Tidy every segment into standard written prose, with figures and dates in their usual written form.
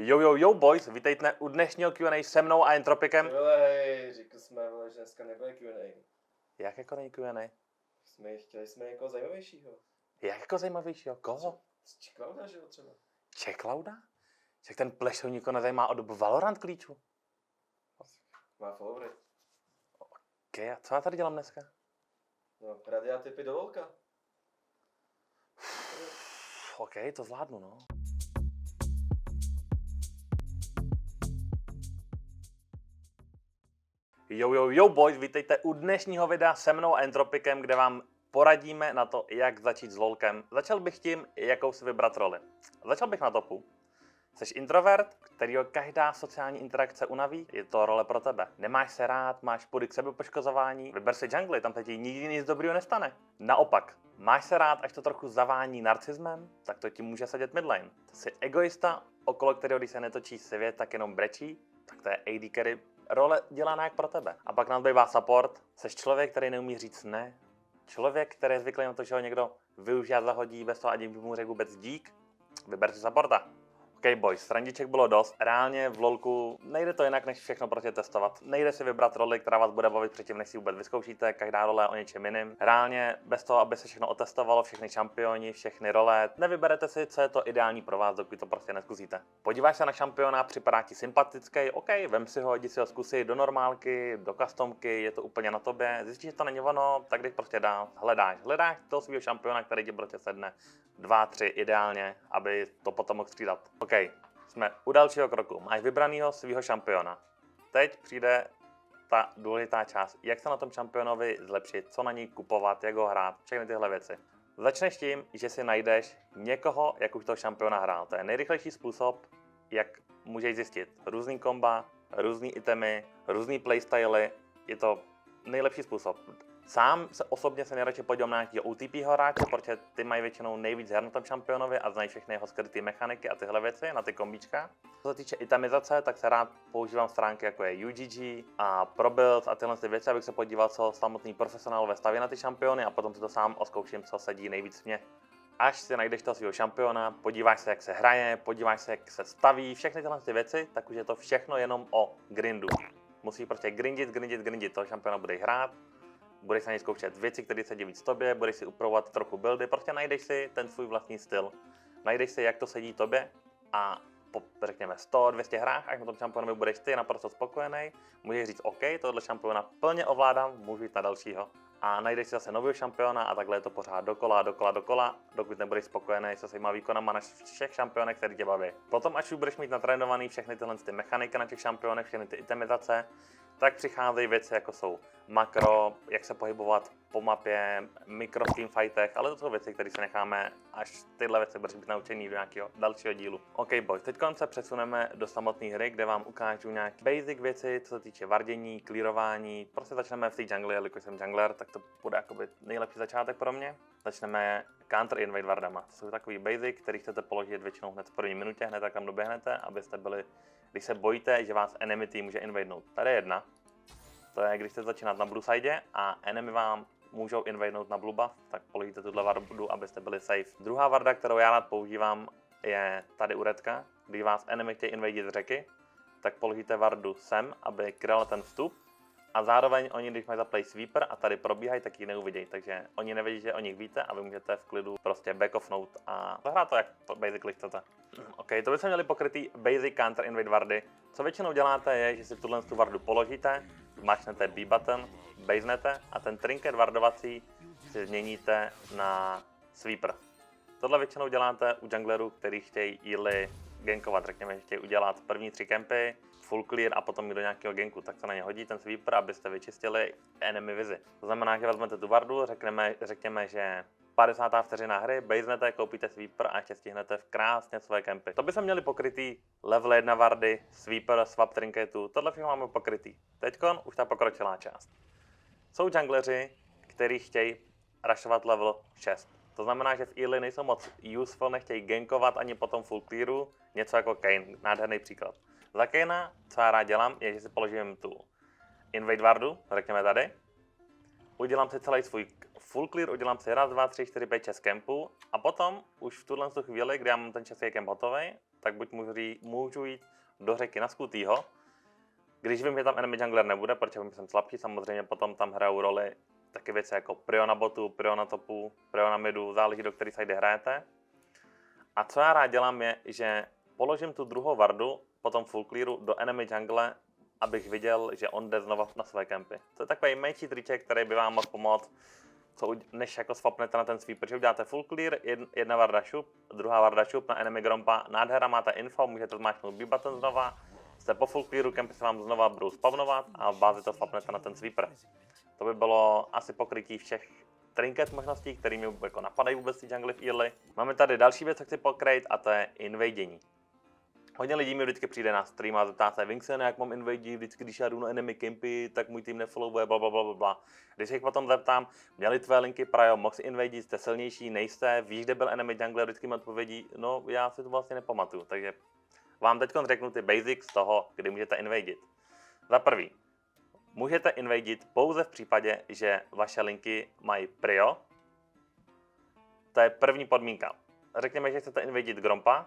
Jo boys, vítejte u dnešního Q&A se mnou a Entropikem. Hej, řekl jsme, vole, že dneska nebude Q&A. Jak jako není Q&A? Chtěli jsme někoho zajímavějšího. Jak jako zajímavějšího? Koho? Z Čeklauda, že jo, třeba. Čeklauda? Však ten plešou nikoho nezajímá od dobu Valorant klíčů. Má favorit. Ok, a co já tady dělám dneska? No, radiatypy do volka. Ok, to zvládnu, no. Jo boys, vítejte u dnešního videa se mnou a Entropikem, kde vám poradíme na to, jak začít s lolkem. Začal bych tím, jakou si vybrat roli. Začal bych na topu. Jsi introvert, kterýho každá sociální interakce unaví, je to role pro tebe. Nemáš se rád, máš půdy k sebepoškozování, vyber si jungly, tam ti nikdy nic dobrýho nestane. Naopak, máš se rád, až to trochu zavání narcismem, tak to ti může sedět midlane. Jsi egoista, okolo kterého když se netočí svět, tak jenom brečí, tak to je AD carry, role dělaná jak pro tebe. A pak nám bývá support, jsi člověk, který neumí říct ne, člověk, který je zvyklý na to, že ho někdo využije a zahodí bez toho, ať by mu řekl vůbec dík, vyber si supporta. OK boys, srandiček bylo dost. Reálně v lolku nejde to jinak, než všechno prostě testovat. Nejde si vybrat roli, která vás bude bavit předtím, než si vůbec vyzkoušíte. Každá role je o něčem jiným. Reálně bez toho, aby se všechno otestovalo, všechny šampioni, všechny role, nevyberete si, co je to ideální pro vás, dokud to prostě neskusíte. Podíváš se na šampiona, připadá ti sympatický, OK, vem si ho, jdi si ho zkusit do normálky, do customky, je to úplně na tobě. Zjistíš, že to není ono, tak jdeš prostě dál. Hledáš toho svého šampiona, který ti prostě sedne. 2, 3 ideálně, aby to potom mohl střídat. OK, jsme u dalšího kroku. Máš vybranýho svého šampiona. Teď přijde ta důležitá část. Jak se na tom šampionovi zlepšit, co na něj kupovat, jak ho hrát, všechny tyhle věci. Začneš tím, že si najdeš někoho, jak už toho šampiona hrál. To je nejrychlejší způsob, jak můžeš zjistit různý komba, různý itemy, různý playstyly. Je to nejlepší způsob. Sám se osobně se nejradši podívám na nějakého OTP hráče, protože ty mají většinou nejvíc her na tom šampionovi a znají všechny jeho skryté mechaniky a tyhle věci na ty kombíčka. Co se týče itemizace, tak se rád používám stránky jako je UGG a ProBuild a tyhle ty věci, abych se podíval, co samotný profesionálové staví na ty šampiony a potom si to sám oskouším, co sedí nejvíc mě. Až si najdeš toho svého šampiona, podíváš se, jak se hraje, podíváš se, jak se staví, všechny tyhle ty věci, tak už je to všechno jenom o grindu. Musíš prostě grindit, toho šampiona budeš hrát. Budeš na něj zkoušet věci, které se víc tobě, budeš si upravovat trochu buildy, prostě najdeš si ten svůj vlastní styl. Najdeš si, jak to sedí tobě a po, řekněme, 100-200 hrách, až na tom šampionovi budeš ty naprosto spokojený, můžeš říct OK, tohle šampiona plně ovládám, můžu jít na dalšího. A najdeš si zase nového šampiona a takhle je to pořád dokola, dokud nebudeš spokojený se svýma výkonama na všech šampionech, který tě baví. Potom, až už budeš mít natrénovaný všechny tyhle ty mechaniky na těch šampionech, všechny ty itemizace, tak přicházejí věci jako jsou makro, jak se pohybovat po mapě, mikro v teamfightech, ale to jsou věci, které si necháme, až tyhle věci budeš být naučený do nějakého dalšího dílu. OK boys, teď se přesuneme do samotné hry, kde vám ukážu nějaké basic věci, co se týče vardění, clearování. Prostě začneme v té jungli, jelikož jsem jungler, tak to bude jakoby nejlepší začátek pro mě. Začneme counter invade wardama. To jsou takový basic, který chcete položit většinou hned v první minutě, hned tak tam doběhnete, abyste byli, když se bojíte, že vás enemy team může invadenout. Tady je jedna. To je, když chcete začínat na blue side a enemy vám můžou invadenout na blue buff, tak položíte tuhle vardu, abyste byli safe. Druhá varda, kterou já rád používám, je tady u redka. Když vás enemy chtějí invadit z řeky, tak položíte vardu sem, aby kryla ten vstup. A zároveň oni, když mají zaplay sweeper a tady probíhají, tak ji neuvidějí. Takže oni nevědí, že o nich víte a vy můžete v klidu prostě backoffnout a zahrát to, jak basically chcete. OK, to by se měli pokrytý basic counter invade vardy. Co většinou děláte je, že si tuhle vardu položíte, zmáčknete B button, basenete a ten trinket vardovací si změníte na sweeper. Tohle většinou děláte u junglerů, který chtějí early gankovat, řekněme, že chtějí udělat první 3 kempy, full clear a potom jít do nějakého ganku, tak se na ně hodí ten sweeper, abyste vyčistili enemy vizi. To znamená, že vezmete tu vardu, řekněme, že 50. vteřina hry, basenete, koupíte sweeper a ještě stihnete v krásně svoje kempy. To by se měli pokrytý level 1 vardy, sweeper, swap trinketu, tohle všechno máme pokrytý. Teďkon už ta pokročilá část. Jsou jungleři, kteří chtějí rushovat level 6. To znamená, že v early nejsou moc useful, nechtějí gankovat ani potom full clearu, něco jako Kayn, nádherný příklad. Za Kayna, co já rád dělám, je, že si položím tu invade wardu, řekněme tady, udělám si celý svůj full clear, udělám si 1, 2, 3, 4, 5, 6 kempů a potom už v tuhle chvíli, kdy já mám ten český kemp hotový, tak buď můžu jít do řeky na Skutýho, když vím, že tam enemy jungler nebude, protože vím, že jsem slabší, samozřejmě potom tam hrajou roli taky věci jako prio na botu, prio na topu, prio na midu, záleží, do který side hrajete. A co já rád dělám je, že položím tu druhou wardu, potom full clearu do enemy jungle, abych viděl, že on jde znova na své kempy. To je takový menší triček, který by vám mohl pomoct, než jako swapnete na ten sweeper, že uděláte full clear, jedna warda šup, druhá warda šup na enemy grompa, nádhera, máte info, můžete zmáčknout B button znova, jste po full clearu, kempy se vám znova budou spavnovat a v bázi to swapnete na ten sweeper. To by bylo asi pokrytí všech trinket možností, které mi jako napadají vůbec ty jungly v early. Máme tady další věc, co chci pokryt, a to je invadění. Hodně lidí mi vždycky přijde na stream a zeptá se, Vincent, jak mám invadí, vždycky když já jdu na enemy campy, tak můj tým nefollowuje, blablabla. Když se jich potom zeptám, měli tvé linky prio, mohl si invadit, jste silnější, nejste, víš, kde byl enemy jungler, vždycky mi odpovědí, no já si to vlastně nepamatuju, takže vám teď řeknu ty basics toho, kdy můžete invadit. Za prvý, můžete invadit pouze v případě, že vaše linky mají prio. To je první podmínka. Řekněme, že chcete invadit grompa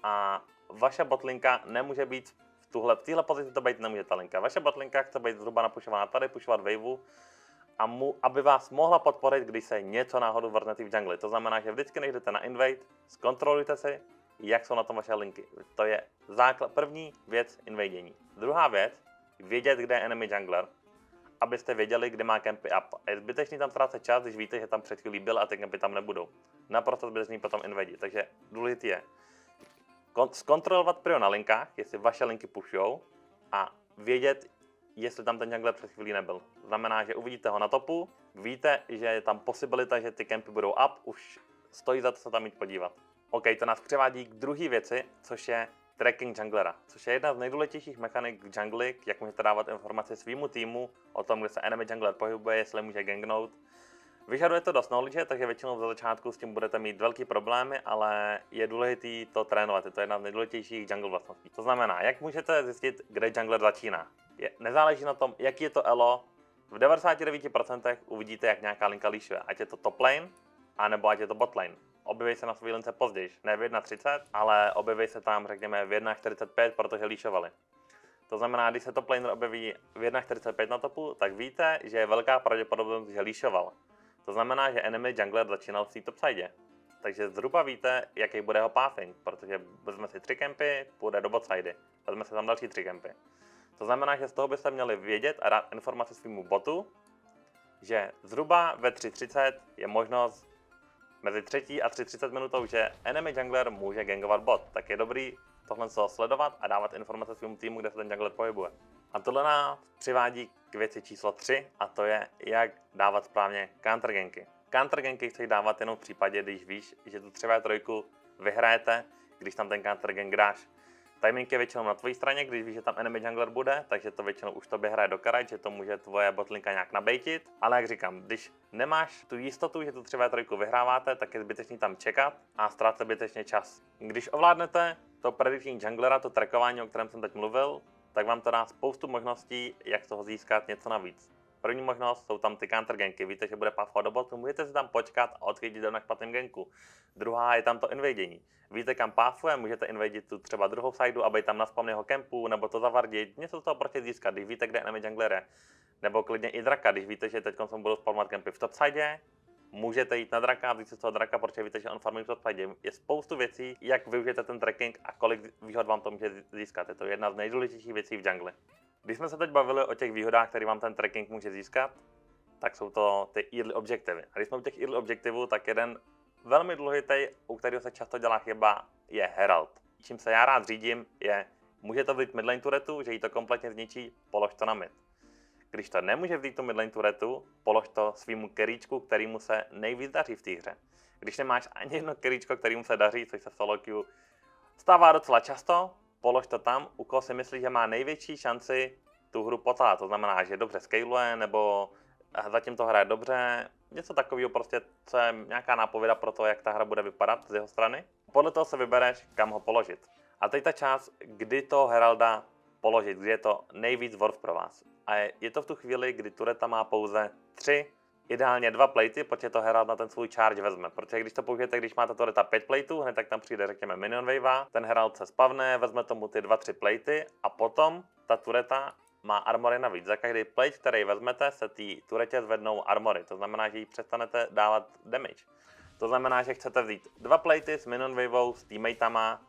a vaše botlinka nemůže být v téhle pozici to být nemůže ta linka. Vaše botlinka chce být zhruba napušovaná tady, pušovat waveu a aby vás mohla podporit, když se něco náhodou vrtne v jungli. To znamená, že vždycky, než jdete na invade, zkontrolujte si, jak jsou na tom vaše linky. To je první věc invadění. Druhá věc, vědět, kde je enemy jungler, abyste věděli, kde má campy up. Je zbytečný tam ztrácet čas, když víte, že tam před chvílí byl a ty campy tam nebudou. Naprosto zbytečný potom invadit. Takže důležitý je zkontrolovat prio na linkách, jestli vaše linky pushujou a vědět, jestli tam ten jungler před chvílí nebyl. Znamená, že uvidíte ho na topu, víte, že je tam posibilita, že ty campy budou up, už stojí za to se tam jít podívat. OK, to nás přivádí k druhé věci, což je tracking junglera, což je jedna z nejdůležitějších mechanik v jungli, jak můžete dávat informace svýmu týmu o tom, kde se enemy jungler pohybuje, jestli může gangnout. Vyžaduje to dost knowledge, takže většinou za začátku s tím budete mít velký problémy, ale je důležité to trénovat, je to jedna z nejdůležitějších jungle vlastností. To znamená, jak můžete zjistit, kde jungler začíná. Nezáleží na tom, jaký je to elo, v 99% uvidíte, jak nějaká linka líšuje, ať je to top lane, anebo ať je to bot lane. Objeví se na své lince později, ne v 1.30, ale objeví se tam, řekněme, v 1.45, protože líšovali. To znamená, když se top laner objeví v 1.45 na topu, tak víte, že je velká pravděpodobnost, že líšoval. To znamená, že enemy jungler začínal v té topside. Takže zhruba víte, jaký bude jeho pathing, protože vezme si 3 campy, půjde do botside, vezme si tam další 3 campy. To znamená, že z toho byste měli vědět a dát informaci svýmu botu, že zhruba ve 3.30 je možnost mezi 3. a 3.30 minutou, že enemy jungler může gangovat bot. Tak je dobrý tohle sledovat a dávat informace svému týmu, kde se ten jungler pohybuje. A tohle nás přivádí k věci číslo 3 a to je, jak dávat správně counterganky. Counterganky chceš dávat jenom v případě, když víš, že tu 3v3 vyhrajete, když tam ten countergank dáš. Timing je většinou na tvojí straně, když víš, že tam enemy jungler bude, takže to většinou už tobě hraje do karet, že to může tvoje botlinka nějak nabejtit. Ale jak říkám, když nemáš tu jistotu, že tu 3v3 vyhráváte, tak je zbytečný tam čekat a ztrácet zbytečně čas. Když ovládnete to predicting junglera, to trackování, o kterém jsem teď mluvil, tak vám to dá spoustu možností, jak z toho získat něco navíc. První možnost jsou tam ty counterganky. Víte, že bude pafovat do botu, můžete si tam počkat a odchytit na špatném ganku. Druhá je tam to invadění. Víte, kam páfuje, můžete invadit tu třeba druhou sideu, aby tam naspam jeho kempu, nebo to zavardit, něco z toho prostě získat, když víte, kde enemy jungler je. Nebo klidně i draka, když víte, že teď se budou spamovat kempy v topside, můžete jít na draka a vzít si z toho draka, protože víte, že on farmí v topside. Je spoustu věcí, jak využijete ten tracking a kolik výhod vám to může získat. Je to jedna z nejdůležitějších věcí v jungli. Když jsme se teď bavili o těch výhodách, které vám ten tracking může získat, tak jsou to ty early objektivy. A když jsme u těch early objektivů, tak jeden velmi důležitý, u kterého se často dělá chyba, je Herald. Čím se já rád řídím, je, může to vzít midlane turetu, že jí to kompletně zničí, polož to na mid. Když to nemůže vzít tu midlane turetu, polož to svýmu keríčku, kterýmu se nejvíc daří v té hře. Když nemáš ani jedno keríčko, kterýmu se daří, což se v solo queue stává docela často, polož to tam, u koho si myslí, že má největší šanci tu hru potát. To znamená, že dobře scaluje, nebo zatím to hraje dobře. Něco takového prostě, co je nějaká nápověda pro to, jak ta hra bude vypadat z jeho strany. Podle toho se vybereš, kam ho položit. A teď ta část, kdy to Heralda položit, kdy je to nejvíc worth pro vás. A je to v tu chvíli, kdy tureta má pouze 3 Ideálně 2 platey, protože to Herald na ten svůj charge vezme. Protože když to použijete, když máte tureta 5 plateů, hned tak tam přijde, řekněme, minion wave, ten Herald se spavne, vezme tomu ty 2-3 platey a potom ta tureta má armory navíc. Za každý plate, který vezmete, se té turetě zvednou armory. To znamená, že jí přestanete dávat damage. To znamená, že chcete vzít 2 platey s minion wavou, s teammateama,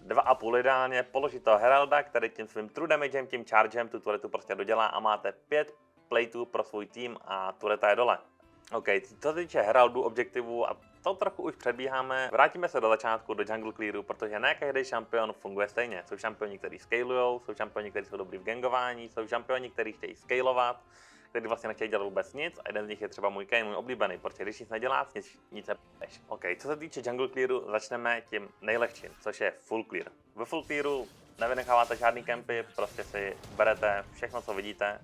2,5 ideálně, položit toho Heralda, který tím svým true damagem, tím chargem tu turetu prostě dodělá a máte 5 plateů pro svůj tým a tureta je dole. OK, co se týče Heraldu, objektivů a to trochu už předbíháme, vrátíme se do začátku, do jungle clearu, protože ne každý šampion funguje stejně. Jsou šampioni, kteří scalujou, jsou šampioni, kteří jsou dobrý v gangování, jsou šampioni, kteří chtějí scalovat, kteří vlastně nechtějí dělat vůbec nic a jeden z nich je třeba můj Kayn, můj oblíbený, protože když nic neděláš, nic nepůjdeš. OK, co se týče jungle clearu, začneme tím nejlehčím, což je full clear. Ve full clearu nevynecháváte žádný kempy, prostě si berete všechno, co vidíte.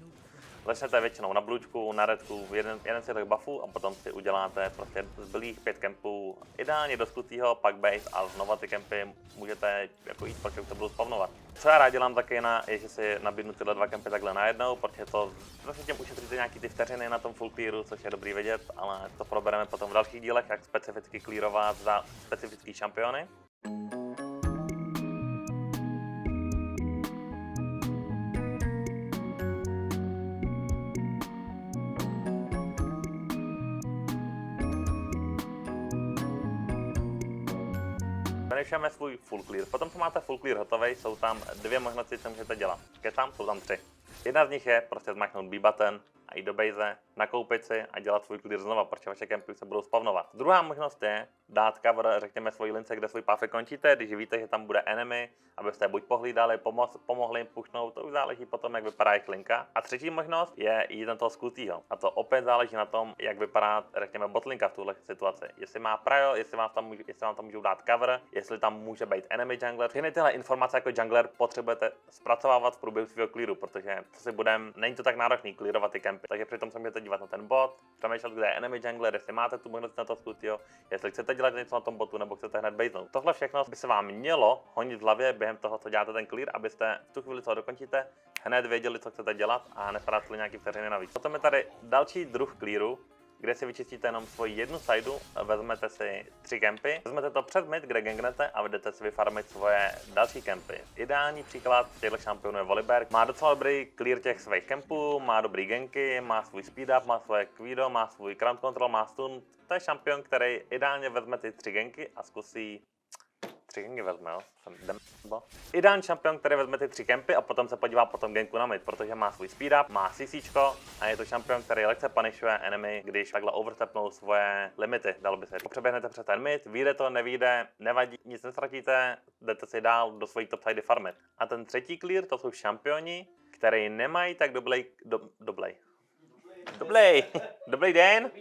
Začnete většinou na bluečku, na redku, jeden z těch buffů a potom si uděláte prostě zbylých 5 kempů, ideálně do skutýho, pak base a znova ty kempy můžete jako jít, protože se budou spavnovat. Co já rád dělám taky je, že si nabídnu tyhle 2 kempy takhle najednou, protože to prostě těm ušetříte nějaký ty vteřiny na tom full clearu, což je dobrý vědět, ale to probereme potom v dalších dílech, jak specificky clearovat za specifický šampiony. Finishneme svůj full clear. Potom, co máte full clear hotový, jsou tam 2 možnosti, co můžete dělat. Kecám, jsou tam 3. Jedna z nich je prostě zmáčknout B button a jít do base, nakoupit si a dělat svůj clear znova, protože vaše kempy se budou spavnovat. Druhá možnost je dát cover, řekněme, svoji lince, kde svůj path končíte, když víte, že tam bude enemy, abyste buď pohlídali, pomohli jim pushnout, to už záleží potom, jak vypadá jejich linka. A třetí možnost je jít na toho skutýho. A to opět záleží na tom, jak vypadá, řekněme, botlinka v tuhle situaci. Jestli má prio, jestli vám tam můžou dát cover, jestli tam může být enemy jungler. Všechny tyhle informace jako jungler potřebujete zpracovávat v průběhu svého clearu, protože co si budem, není to tak náročný clearovat ty kempy. Takže přitom se můžete dívat na ten bot, přemýšlet, kde je enemy jungler, jestli máte tu možnost na to skutýho, jestli chcete dělat něco na tom botu nebo chcete hned baitnout. Tohle všechno by se vám mělo honit v hlavě během toho, co děláte ten clear, abyste v tu chvíli, co ho dokončíte, hned věděli, co chcete dělat a nestráceli nějaký vteřiny navíc. Potom je tady další druh clearu, kde si vyčistíte jenom svoji jednu sideu, vezmete si 3 kempy, vezmete to před mid, kde gangnete a jdete si vyfarmit svoje další kempy. Ideální příklad těchto šampionů je Volibear. Má docela dobrý clear těch svých kempů, má dobrý ganky, má svůj speed up, má svoje Quido, má svůj ground control, má stun. To je šampion, který ideálně vezme ty 3 ganky a zkusí 3 ganky vezme, jo? Ideální šampion, který vezme ty 3 kempy a potom se podívá po tom ganku na mid, protože má svůj speed up, má CCčko a je to šampion, který lehce punishuje enemy, když takhle overstepnou svoje limity, dalo by se. Přeběhnete přes ten mid, vyjde to, nevyjde, nevadí, nic nestratíte, jdete si dál do svojí top side farmit. A ten třetí clear, to jsou šampioni, který nemají tak dobrý den.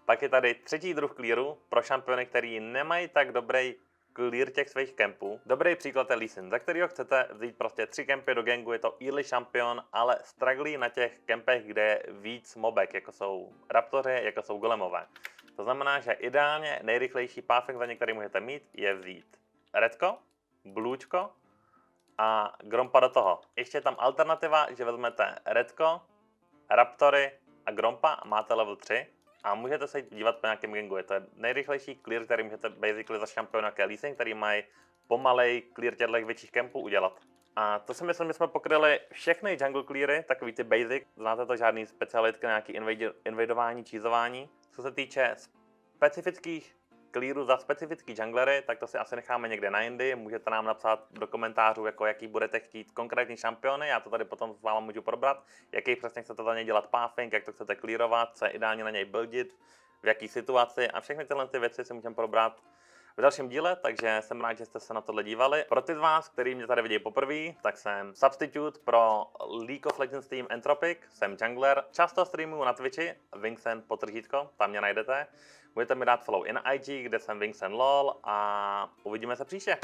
Pak je tady třetí druh clearu pro šampiony, který nemají tak dobrý clear těch svých kempů. Dobrý příklad je Lee Sin, za kterého chcete vzít prostě 3 kempy do gangu, je to early šampion, ale strugglí na těch kempech, kde je víc mobek, jako jsou raptoři, jako jsou golemové. To znamená, že ideálně nejrychlejší pathing, za který můžete mít, je vzít redko, bluečko a grompa do toho. Ještě je tam alternativa, že vezmete redko, raptory a grompa a máte level 3. A můžete se dívat po nějakém gangu. Je to nejrychlejší clear, který můžete basically za šampiona jako Lee Sin, který mají pomalej clear těchto větších kempů udělat. A to si myslím, že jsme pokryli všechny jungle cleary, takový ty basic. Znáte to, žádný specialitky, nějaký invadování, cheesování. Co se týče specifických clearu za specifický junglery, tak to si asi necháme někde na jindy. Můžete nám napsat do komentářů, jako jaký budete chtít konkrétní šampiony. Já to tady potom s váma můžu probrat, jaký přesně chcete za něj dělat pathing, jak to chcete clearovat, co je ideálně na něj buildit, v jaký situaci a všechny tyhle ty věci si můžeme probrat v dalším díle, takže jsem rád, že jste se na tohle dívali. Pro ty z vás, kteří mě tady vidějí poprvé, tak jsem substitute pro League of Legends Team Entropic, jsem jungler, často streamuju na Twitchi, Wingsen _, tam mě najdete. Můžete mi dát follow i na IG, kde jsem Wingsen LOL a uvidíme se příště.